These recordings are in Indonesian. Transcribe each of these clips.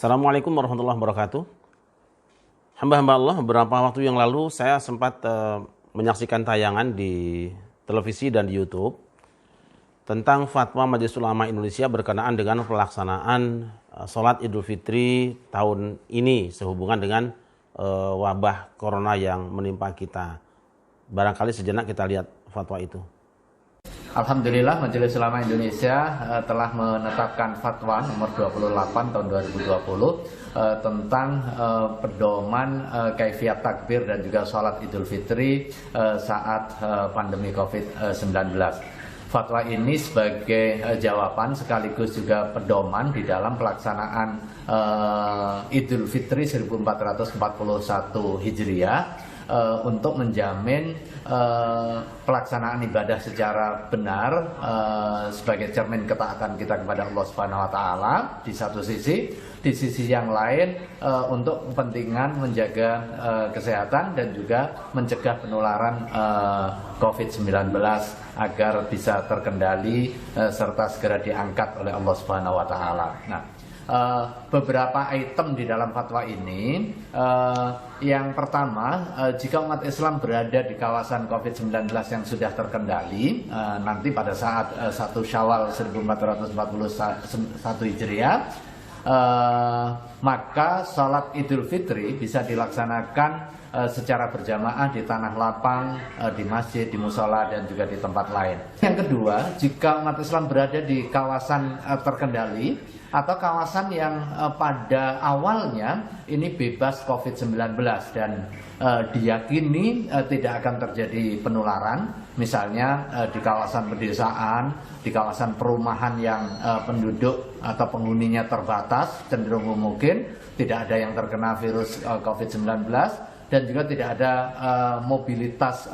Assalamualaikum warahmatullahi wabarakatuh. Hamba-hamba Allah, beberapa waktu yang lalu saya sempat menyaksikan tayangan di televisi dan di YouTube tentang fatwa Majelis Ulama Indonesia berkenaan dengan pelaksanaan sholat Idul Fitri tahun ini sehubungan dengan wabah corona yang menimpa kita. Barangkali sejenak kita lihat fatwa itu. Alhamdulillah Majelis Ulama Indonesia telah menetapkan fatwa nomor 28 tahun 2020 tentang pedoman kaifiat takbir dan juga sholat Idul Fitri saat pandemi COVID-19. Fatwa ini sebagai jawaban sekaligus juga pedoman di dalam pelaksanaan Idul Fitri 1441 Hijriah untuk menjamin pelaksanaan ibadah secara benar sebagai cermin ketaatan kita kepada Allah Subhanahu wa taala di satu sisi, di sisi yang lain untuk kepentingan menjaga kesehatan dan juga mencegah penularan COVID-19 agar bisa terkendali serta segera diangkat oleh Allah Subhanahu wa taala. Nah, beberapa item di dalam fatwa ini, yang pertama, jika umat Islam berada di kawasan COVID-19 yang sudah terkendali, nanti pada saat 1 Syawal 1441 Hijriah, maka sholat Idul Fitri bisa dilaksanakan secara berjamaah di tanah lapang, di masjid, di musola, dan juga di tempat lain. Yang kedua, jika umat Islam berada di kawasan terkendali atau kawasan yang pada awalnya ini bebas COVID-19 dan diyakini tidak akan terjadi penularan, misalnya di kawasan pedesaan, di kawasan perumahan yang penduduk atau penghuninya terbatas, cenderung mungkin tidak ada yang terkena virus COVID-19 dan juga tidak ada mobilitas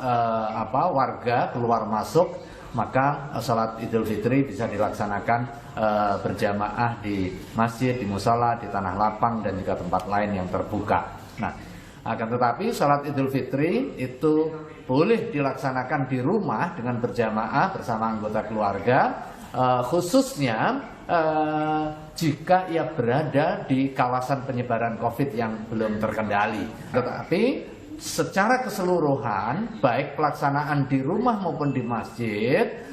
warga keluar masuk, maka sholat Idul Fitri bisa dilaksanakan berjamaah di masjid, di musola, di tanah lapang, dan juga tempat lain yang terbuka. Nah, akan tetapi sholat Idul Fitri itu boleh dilaksanakan di rumah dengan berjamaah bersama anggota keluarga, khususnya jika ia berada di kawasan penyebaran COVID yang belum terkendali. Tetapi secara keseluruhan, baik pelaksanaan di rumah maupun di masjid,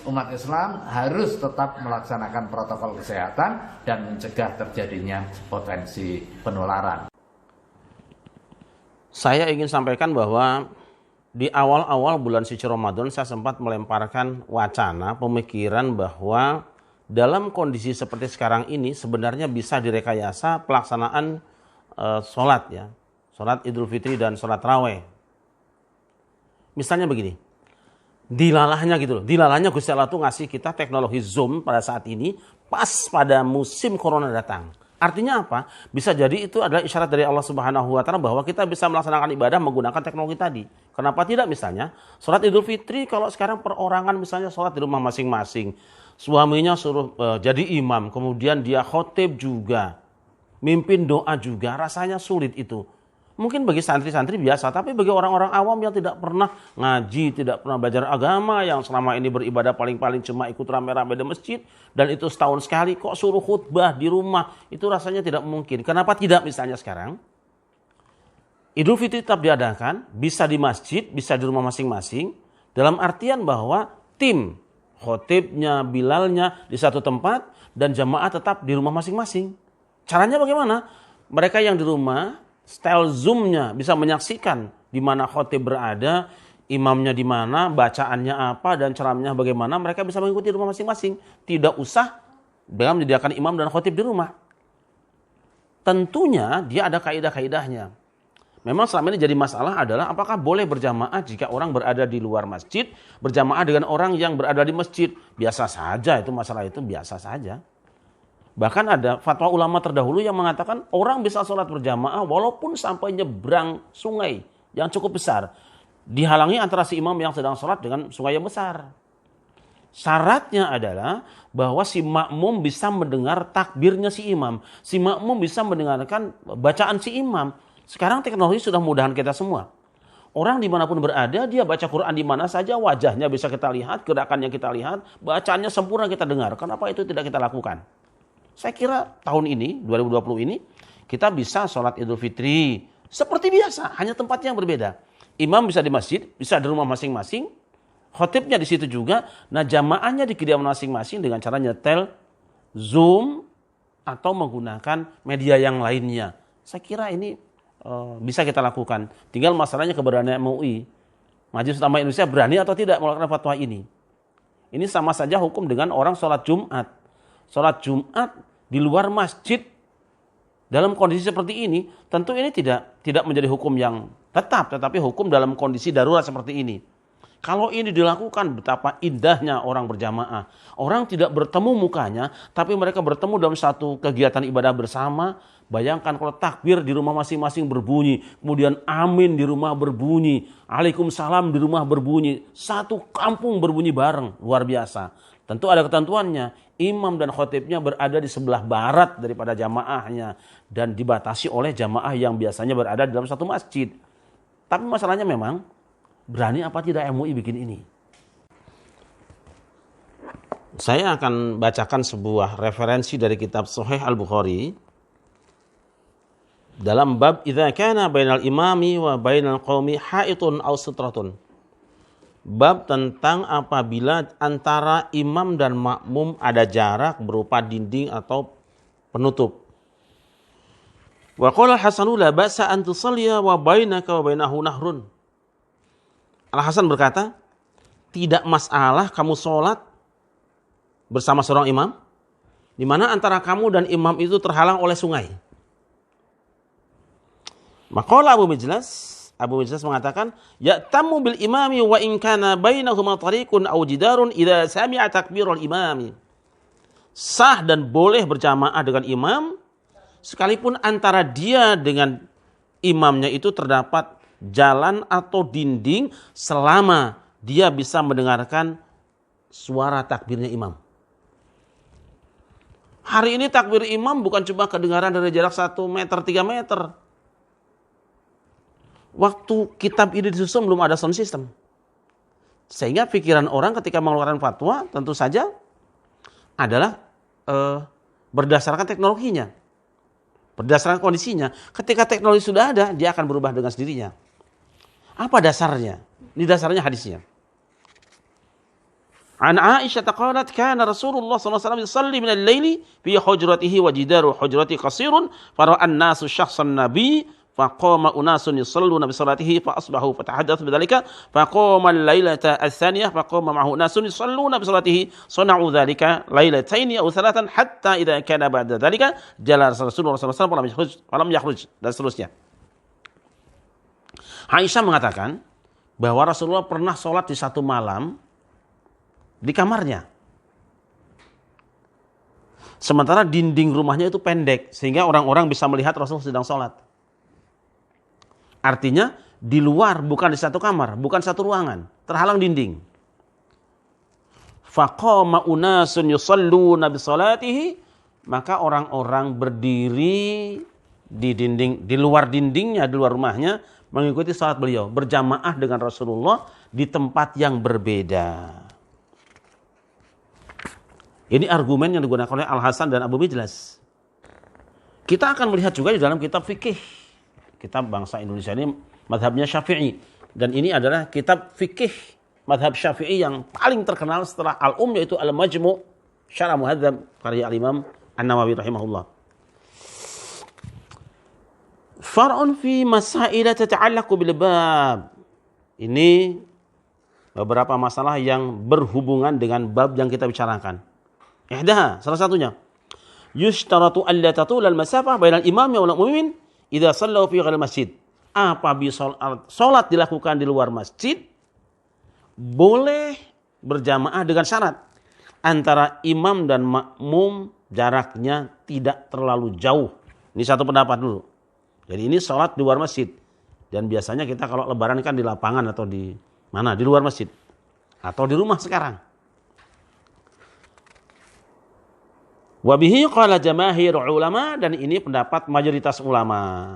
umat Islam harus tetap melaksanakan protokol kesehatan dan mencegah terjadinya potensi penularan. Saya ingin sampaikan bahwa di awal-awal bulan suci Ramadan saya sempat melemparkan wacana pemikiran bahwa dalam kondisi seperti sekarang ini sebenarnya bisa direkayasa pelaksanaan sholat ya. Sholat Idul Fitri dan sholat Raweh. Misalnya begini, dilalahnya gitu loh. Dilalahnya Gusti Allah tuh ngasih kita teknologi Zoom pada saat ini pas pada musim corona datang. Artinya apa? Bisa jadi itu adalah isyarat dari Allah Subhanahu wa taala bahwa kita bisa melaksanakan ibadah menggunakan teknologi tadi. Kenapa tidak misalnya sholat Idul Fitri kalau sekarang perorangan misalnya sholat di rumah masing-masing. Suaminya suruh jadi imam, kemudian dia khotib juga. Mimpin doa juga, rasanya sulit itu. Mungkin bagi santri-santri biasa, tapi bagi orang-orang awam yang tidak pernah ngaji, tidak pernah belajar agama, yang selama ini beribadah paling-paling cuma ikut rame-rame di masjid, dan itu setahun sekali, kok suruh khutbah di rumah, itu rasanya tidak mungkin. Kenapa tidak misalnya sekarang? Idul Fitri tetap diadakan, bisa di masjid, bisa di rumah masing-masing, dalam artian bahwa tim, khotibnya, bilalnya di satu tempat, dan jamaah tetap di rumah masing-masing. Caranya bagaimana? Mereka yang di rumah, style Zoom-nya bisa menyaksikan di mana khotib berada, imamnya di mana, bacaannya apa, dan ceramahnya bagaimana. Mereka bisa mengikuti di rumah masing-masing. Tidak usah dengan menyediakan imam dan khotib di rumah. Tentunya dia ada kaidah-kaidahnya. Memang selama ini jadi masalah adalah apakah boleh berjamaah jika orang berada di luar masjid, berjamaah dengan orang yang berada di masjid. Biasa saja, itu masalah itu biasa saja. Bahkan ada fatwa ulama terdahulu yang mengatakan orang bisa sholat berjamaah walaupun sampai nyebrang sungai yang cukup besar. Dihalangi antara si imam yang sedang sholat dengan sungai yang besar. Syaratnya adalah bahwa si makmum bisa mendengar takbirnya si imam. Si makmum bisa mendengarkan bacaan si imam. Sekarang teknologi sudah memudahkan kita semua. Orang dimanapun berada, dia baca Quran di mana saja, wajahnya bisa kita lihat, gerakannya kita lihat, bacaannya sempurna kita dengar. Kenapa itu tidak kita lakukan? Saya kira tahun ini, 2020 ini, kita bisa sholat Idul Fitri seperti biasa, hanya tempatnya yang berbeda. Imam bisa di masjid, bisa di rumah masing-masing, khotibnya di situ juga. Nah, jamaahnya di kediaman masing-masing dengan cara nyetel Zoom atau menggunakan media yang lainnya. Saya kira ini bisa kita lakukan. Tinggal masalahnya keberanian MUI. Majelis Ulama Indonesia berani atau tidak melakukan fatwa ini. Ini sama saja hukum dengan orang sholat Jumat. Sholat Jumat di luar masjid dalam kondisi seperti ini, tentu ini tidak menjadi hukum yang tetap, tetapi hukum dalam kondisi darurat seperti ini. Kalau ini dilakukan, betapa indahnya orang berjamaah. Orang tidak bertemu mukanya, tapi mereka bertemu dalam satu kegiatan ibadah bersama. Bayangkan kalau takbir di rumah masing-masing berbunyi, kemudian amin di rumah berbunyi, Waalaikumsalam di rumah berbunyi, satu kampung berbunyi bareng, luar biasa. Tentu ada ketentuannya, imam dan khotibnya berada di sebelah barat daripada jamaahnya dan dibatasi oleh jamaah yang biasanya berada di dalam satu masjid. Tapi masalahnya memang, berani apa tidak MUI bikin ini? Saya akan bacakan sebuah referensi dari kitab Sahih Al-Bukhari dalam bab idza kana bainal imami wa bainal qaumi haitun aw sutratun. Bab tentang apabila antara imam dan makmum ada jarak berupa dinding atau penutup. Wa qala Al-Hasanu la ba'sa an tusalliya wa bainaka wa bainahu nahrun. Al-Hasan berkata, tidak masalah kamu sholat bersama seorang imam, di mana antara kamu dan imam itu terhalang oleh sungai. Maqala Abu Mijlas mengatakan, ya'tammu bil imami wa in kana bainahuma tariqun aw jidarun idza sami'a takbirul imami. Sah dan boleh berjamaah dengan imam, sekalipun antara dia dengan imamnya itu terdapat jalan atau dinding selama dia bisa mendengarkan suara takbirnya imam. Hari ini takbir imam bukan cuma kedengaran dari jarak 1 meter, 3 meter. Waktu kitab ini disusun belum ada sound system. Sehingga pikiran orang ketika mengeluarkan fatwa tentu saja adalah berdasarkan teknologinya. Berdasarkan kondisinya. Ketika teknologi sudah ada, dia akan berubah dengan sendirinya. Apa dasarnya? Ini dasarnya hadisnya. An Aisyah qalat kana Rasulullah sallallahu alaihi wasallam yusalli min al-laili fi hujratihi wa jidaru hujrati qasirun fara'a an-nasu syakhsan nabi faqama unasun yusalluna bi salatihi fa asbahu fatahaddatsu bidzalika faqama al-lailata ats-tsaniyah faqama ma'ahu unasun yusalluna bi salatihi sana'u dzalika lailataini aw thalathan hatta idza kana ba'da dzalika jala Rasulullah sallallahu alaihi wasallam falam yakhruj dan seterusnya. Aisyah mengatakan bahwa Rasulullah pernah sholat di satu malam di kamarnya. Sementara dinding rumahnya itu pendek sehingga orang-orang bisa melihat Rasul sedang sholat. Artinya di luar, bukan di satu kamar, bukan satu ruangan, terhalang dinding. Faqama unasun yusalluna bi salatihi, maka orang-orang berdiri di dinding, di luar dindingnya, di luar rumahnya mengikuti salat beliau, berjamaah dengan Rasulullah di tempat yang berbeda. Ini argumen yang digunakan oleh Al-Hasan dan Abu Mijlas. Kita akan melihat juga di dalam kitab fikih. Kitab bangsa Indonesia ini mazhabnya Syafi'i. Dan ini adalah kitab fikih mazhab Syafi'i yang paling terkenal setelah Al-Umm, yaitu Al-Majmu' Syarah Muhadzab karya Al-Imam An-Nawawi rahimahullah. Far'un fi masaila tata'allaqu bil bab. Ini beberapa masalah yang berhubungan dengan bab yang kita bicarakan. Ihdaha, salah satunya, yushtaratu alla tatul al-masafah bainal imam wal mu'min idza sallu fi ghairi masjid. Apabila salat dilakukan di luar masjid, boleh berjamaah dengan syarat antara imam dan makmum jaraknya tidak terlalu jauh. Ini satu pendapat dulu. Jadi ini salat di luar masjid. Dan biasanya kita kalau lebaran kan di lapangan atau di mana? Di luar masjid. Atau di rumah sekarang. Wabihi qala jamaahir ulama, dan ini pendapat mayoritas ulama.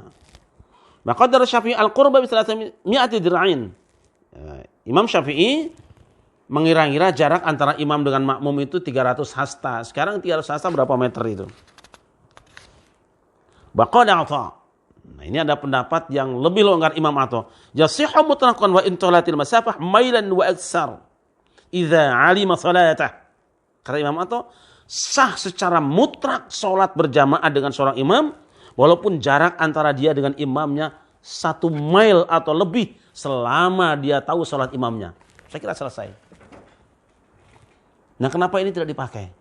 Maka dari Syafi'i al-qurba bi 300 dir'ain. Imam Syafi'i mengira-ngira jarak antara imam dengan makmum itu 300 hasta. Sekarang 300 hasta berapa meter itu? Baqala Atha. Nah, ini ada pendapat yang lebih longgar Imam Atha. Yasihhu mutlaqan wa in talatil masafah mailan wa aksar. Idza 'alima salatah. Kata Imam Atha, sah secara mutlak salat berjamaah dengan seorang imam walaupun jarak antara dia dengan imamnya 1 mil atau lebih selama dia tahu salat imamnya. Saya kira selesai. Nah, kenapa ini tidak dipakai?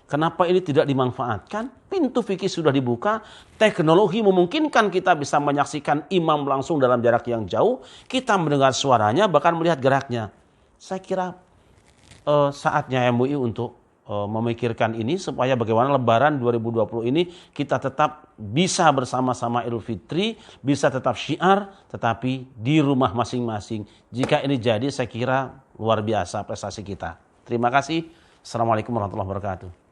Kenapa ini tidak dimanfaatkan? Pintu fikih sudah dibuka, teknologi memungkinkan kita bisa menyaksikan imam langsung dalam jarak yang jauh, kita mendengar suaranya, bahkan melihat geraknya. Saya kira saatnya MUI untuk memikirkan ini supaya bagaimana Lebaran 2020 ini kita tetap bisa bersama-sama Idul Fitri, bisa tetap syiar, tetapi di rumah masing-masing. Jika ini jadi, saya kira luar biasa prestasi kita. Terima kasih. Assalamualaikum warahmatullahi wabarakatuh.